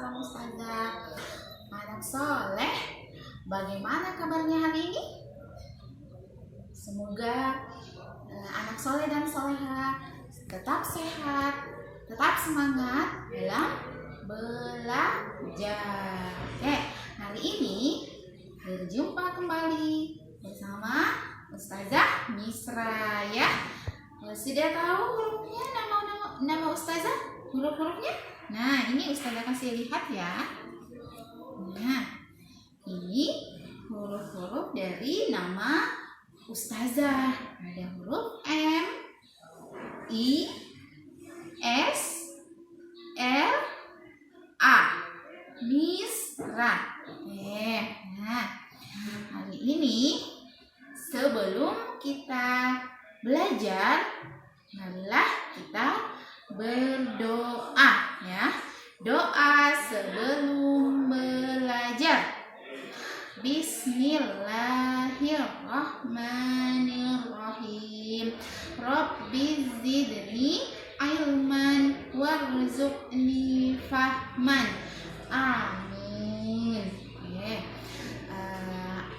sama Ustazah. Anak soleh, bagaimana kabarnya hari ini? Semoga anak soleh dan soleha tetap sehat, tetap semangat dalam belajar. Oke, hari ini berjumpa kembali bersama Ustazah Misra ya. Sudah tahu hurufnya, nama Ustazah? Huruf-hurufnya? Nah, ini Ustazah kasih lihat ya. Nah, ini huruf-huruf dari nama Ustazah. Ada huruf M, I, S, R, A. Misra. Nah, hari ini sebelum kita belajar, marilah kita berdoa ya. Doa sebelum belajar. Bismillahirrahmanirrahim. Rabbi zidni ilman warzuqni fahman. Amin.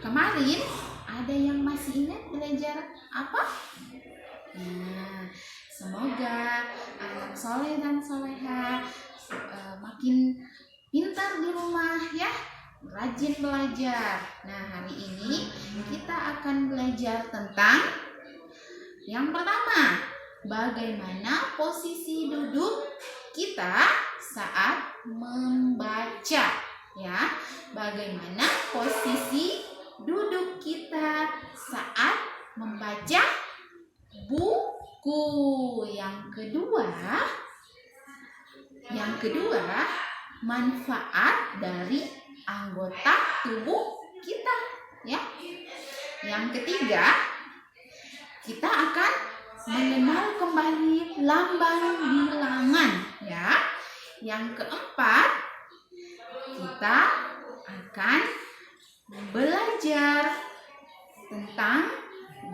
Kemarin ada yang masih ingat belajar apa? Nah, semoga anak soleh dan soleha makin pintar di rumah ya, rajin belajar. Nah, hari ini kita akan belajar tentang yang pertama, bagaimana posisi duduk kita saat membaca ya. Bagaimana posisi duduk kita saat membaca buku. Yang kedua, manfaat dari anggota tubuh kita ya. Yang ketiga, kita akan mengenal kembali lambang bilangan ya. Yang keempat, kita akan belajar tentang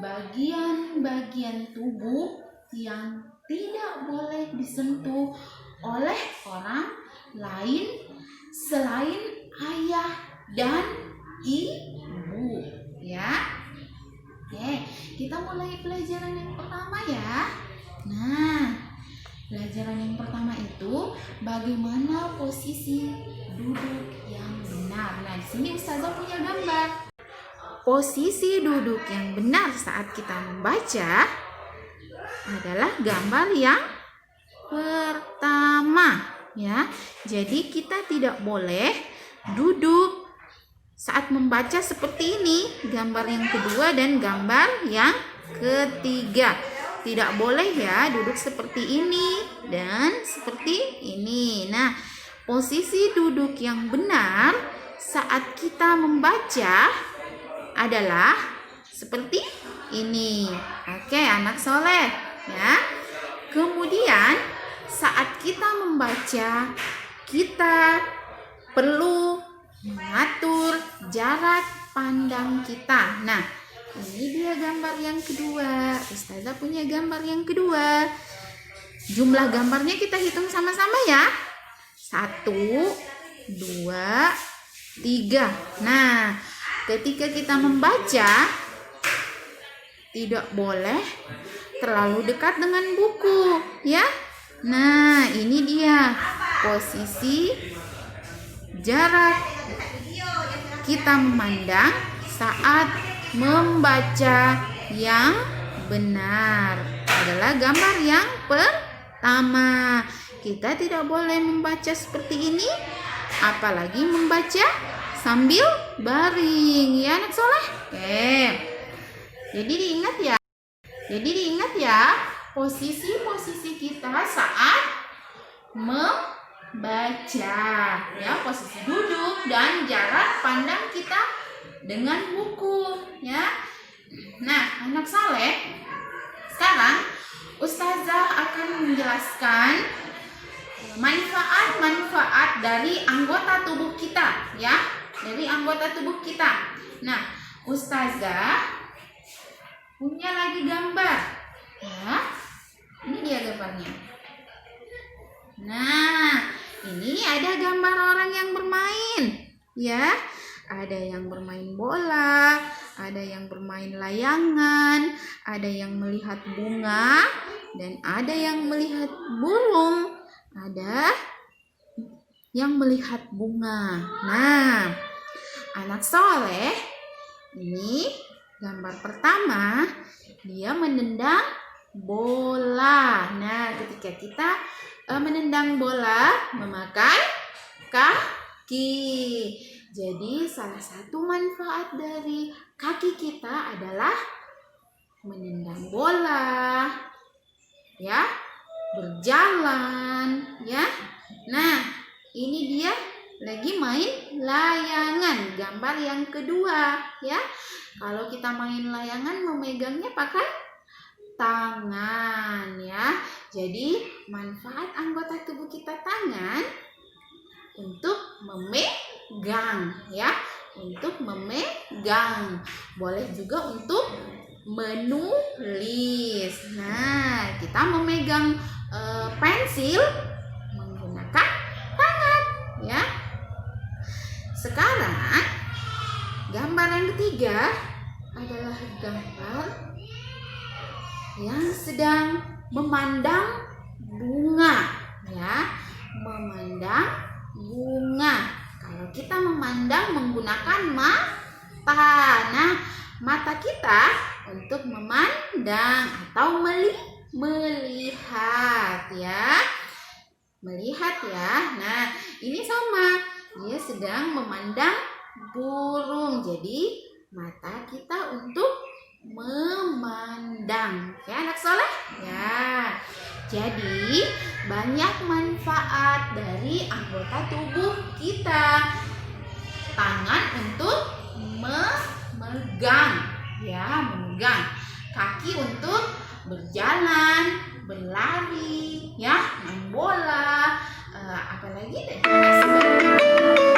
bagian-bagian tubuh yang tidak boleh disentuh oleh orang lain selain ayah dan ibu ya. Oke, kita mulai pelajaran yang pertama ya. Nah, pelajaran yang pertama itu bagaimana posisi duduk yang benar. Nah, di sini Ustazah punya gambar. Posisi duduk yang benar saat kita membaca adalah gambar yang pertama ya. Jadi kita tidak boleh duduk saat membaca seperti ini, gambar yang kedua dan gambar yang ketiga. Tidak boleh ya duduk seperti ini dan seperti ini. Nah, posisi duduk yang benar saat kita membaca adalah seperti ini. Oke, anak soleh ya. Kemudian saat kita membaca, kita perlu mengatur jarak pandang kita. Nah, ini dia gambar yang kedua. Ustazah punya gambar yang kedua. Jumlah gambarnya kita hitung sama-sama ya. 1, 2, 3. Nah, ketika kita membaca, tidak boleh terlalu dekat dengan buku ya. Nah, ini dia posisi jarak kita memandang saat membaca yang benar adalah gambar yang pertama. Kita tidak boleh membaca seperti ini, apalagi membaca sambil baring ya anak soleh. Oke. Jadi diingat ya posisi-posisi kita saat membaca ya, posisi duduk dan jarak pandang kita dengan buku ya. Nah, anak soleh, sekarang Ustazah akan menjelaskan manfaat-manfaat dari anggota tubuh kita ya, dari anggota tubuh kita. Nah, Ustazah punya lagi gambar ya. Ini dia gambarnya. Nah, ini ada gambar orang yang bermain, ya. Ada yang bermain bola, ada yang bermain layangan, ada yang melihat bunga, dan ada yang melihat burung, ada yang melihat bunga. Nah, anak soleh, ini gambar pertama, dia menendang bola. Nah, ketika kita menendang bola memakai kaki. Jadi salah satu manfaat dari kaki kita adalah menendang bola, ya, berjalan, ya. Nah, ini dia lagi main layangan, gambar yang kedua, ya. Kalau kita main layangan memegangnya pakai tangan, ya. Jadi manfaat anggota tubuh kita tangan untuk memegang, ya, untuk memegang. Boleh juga untuk menulis. Nah, kita memegang pensil menggunakan tangan, ya. Sekarang gambar yang ketiga adalah gambar yang sedang memandang bunga, ya, memandang bunga. Kalau kita memandang menggunakan mata, nah, mata kita untuk memandang atau melihat, ya, melihat, ya. Nah, ini sama, dia sedang memandang burung, jadi mata kita untuk memandang, ya anak soleh, ya. Jadi banyak manfaat dari anggota tubuh kita. Tangan untuk memegang, ya, memegang. Kaki untuk berjalan, berlari, ya, main bola, apalagi deh.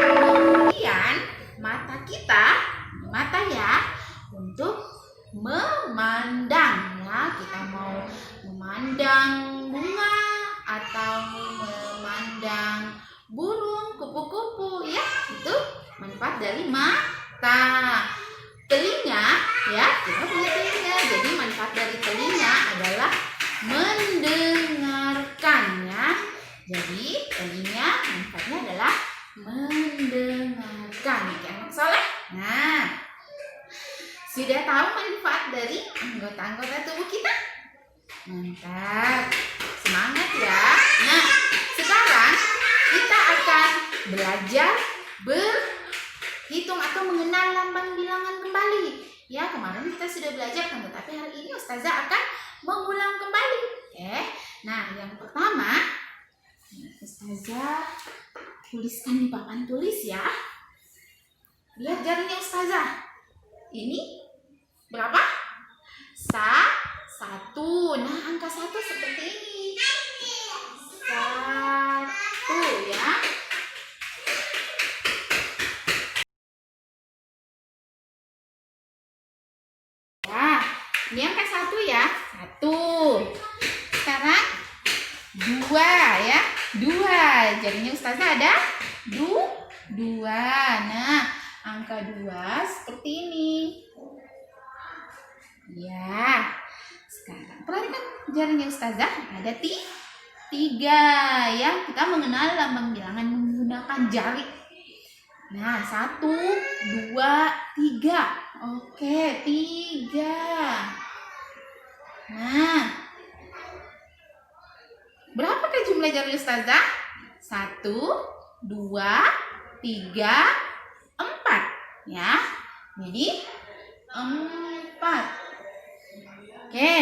Kemudian mata kita, mata, ya, untuk memandang, ya. Kita mau memandang bunga atau memandang burung, kupu-kupu, ya, itu manfaat dari mata. Telinga, ya, kita punya telinga. Jadi manfaat dari telinga adalah mendengarkan, ya. Jadi telinga manfaatnya adalah mendengarkan, ya, anak soleh. Nah, sudah tahu manfaat dari anggota-anggota tubuh kita? Mantap, semangat, ya. Nah, sekarang kita akan belajar berhitung atau mengenal lambang bilangan kembali. Ya, kemarin kita sudah belajar kan, tetapi hari ini Ustazah akan mengulang kembali. Oke. Nah, yang pertama, Ustazah tuliskan di papan tulis, ya. Lihat jarinya Ustazah. Ini berapa? Satu. Nah, angka 1 seperti ini. 1, ya. Ya, ini angka 1, ya. 1. Sekarang 2, ya. 2. Jadinya Ustazah ada 2. Nah, angka 2 seperti ini. Ya. Sekarang perhatikan jarinya Ustazah ada 3, ya. Kita mengenal lambang bilangan menggunakan jari. Nah, 1, 2, 3. Oke, 3. Nah, berapakah jumlah jari Ustazah? 1, 2, 3, 4. Ya, jadi 4. Oke.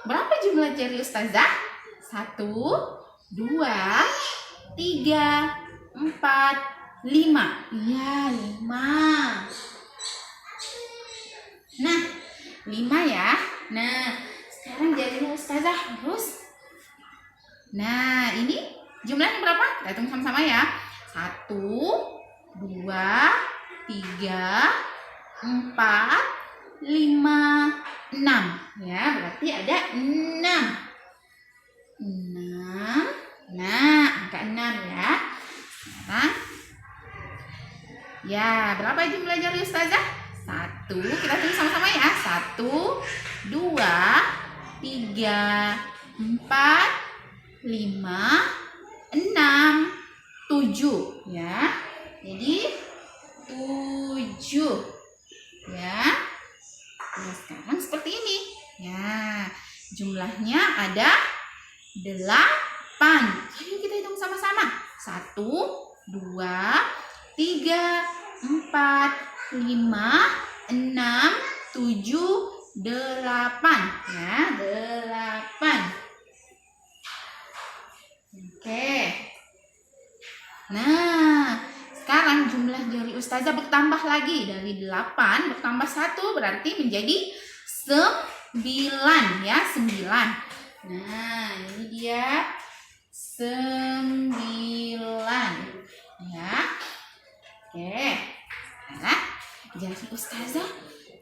Berapa jumlah jari Ustazah? 1, 2, 3, 4, 5. Iya, 5. Nah, 5, ya. Nah, sekarang jarinya Ustazah terus. Nah, ini jumlahnya berapa? Kita hitung sama-sama, ya. 1, 2, 3, 4, 5, 6. Ya, berarti ada 6. 6. Nah, Ya, berapa jumlah jari Ustazah? 1, kita tulis sama-sama ya. 1, 2, 3, 4, 5, 6, 7 ya. Jadi 7 ya. Nah, sekarang seperti ini ya. Jumlahnya ada 8. Ayo kita hitung sama-sama. 1, 2, 3, 4, 5, 6, 7, 8 ya. 8. Oke. Nah, sekarang jumlah jari Ustazah bertambah lagi. Dari 8 bertambah 1 berarti menjadi 9 ya, 9. Nah, ini dia 9 ya. Oke. Nah, jari Ustazah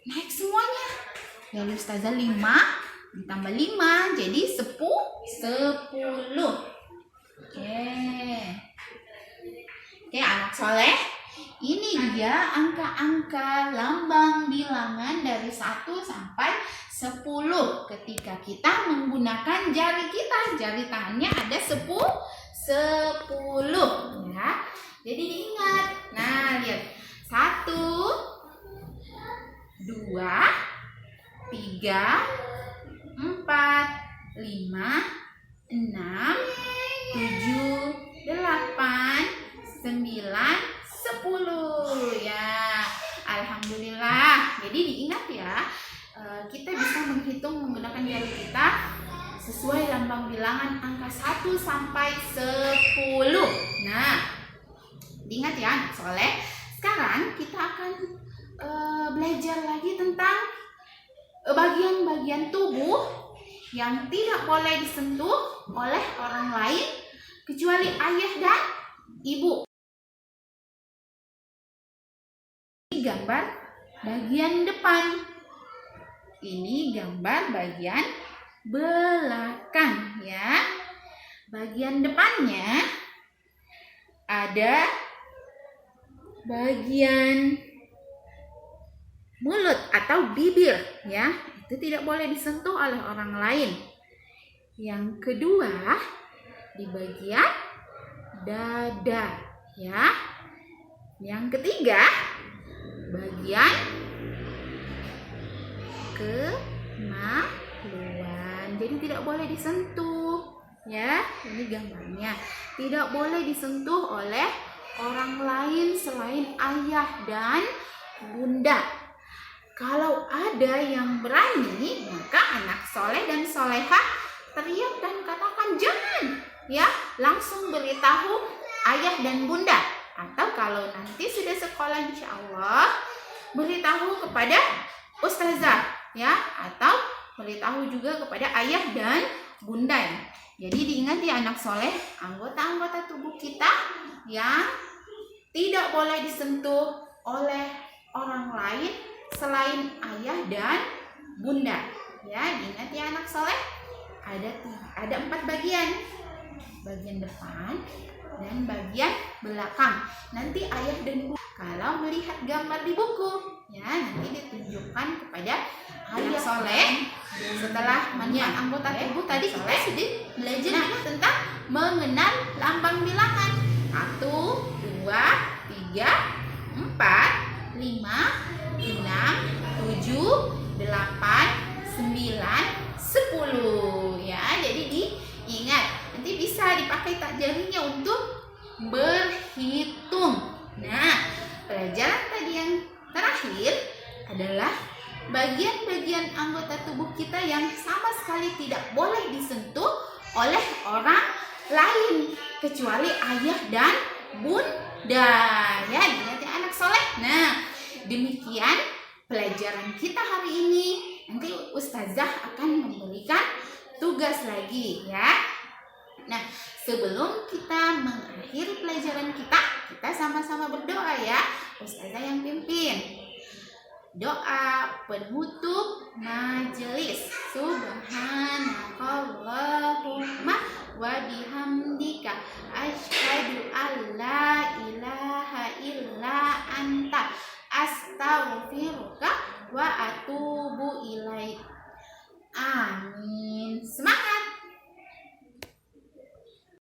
naik semuanya. Jari Ustazah 5 ditambah 5 jadi 10. Oke, anak soleh, ini dia angka-angka lambang bilangan dari 1 sampai 10 ketika kita menggunakan jari kita. Jari tangannya ada 10 ya. Jadi diingat. Nah, lihat. 1, 2, 3, 4, 5, 6, 7, 8, 9, 10 ya. Alhamdulillah. Jadi diingat ya, kita bisa menghitung menggunakan jari kita sesuai lambang bilangan angka 1 sampai 10. Nah, diingat ya anak soleh. Sekarang kita akan belajar lagi tentang bagian-bagian tubuh yang tidak boleh disentuh oleh orang lain kecuali ayah dan ibu. Ini gambar bagian depan. Ini gambar bagian belakang ya. Bagian depannya ada bagian mulut atau bibir ya. Itu tidak boleh disentuh oleh orang lain. Yang kedua, di bagian dada ya. Yang ketiga, bagian kemaluan. Jadi tidak boleh disentuh ya. Ini gambarnya. Tidak boleh disentuh oleh orang lain selain ayah dan bunda. Kalau ada yang berani, maka anak soleh dan solehah teriak dan katakan jangan ya. Langsung beritahu ayah dan bunda. Atau kalau nanti sudah sekolah insya Allah, beritahu kepada ustazah ya. Atau beritahu juga kepada ayah dan bunda. Jadi diingat ya anak soleh, anggota-anggota tubuh kita yang tidak boleh disentuh oleh orang lain selain ayah dan bunda ya. Ingat ya anak soleh, ada 4 bagian. Bagian depan dan bagian belakang. Nanti ayah dan bunda kalau melihat gambar di buku ya, nanti ditunjukkan kepada ayah soleh. Setelah menyebut anggota tubuh tadi, kita sudah belajar tentang mengenal lambang bilangan. 1, 2, 3, 4, 5, 6, 7, 8, 9, 10 ya. Jadi diingat, nanti bisa dipakai tak jarinya untuk berhitung. Nah, pelajaran tadi yang terakhir adalah bagian-bagian anggota tubuh kita yang sama sekali tidak boleh disentuh oleh orang lain kecuali ayah dan bunda ya. Ingat ya anak soleh. Nah, demikian pelajaran kita hari ini. Nanti ustazah akan memberikan tugas lagi ya. Nah, sebelum kita mengakhiri pelajaran kita sama-sama berdoa ya. Ustazah yang pimpin. Doa penutup majelis. Subhanakallahumma wa bihamdika asyhadu an la ilaha illa anta astaghfiruka wa atubu ilaik. Amin. Semangat.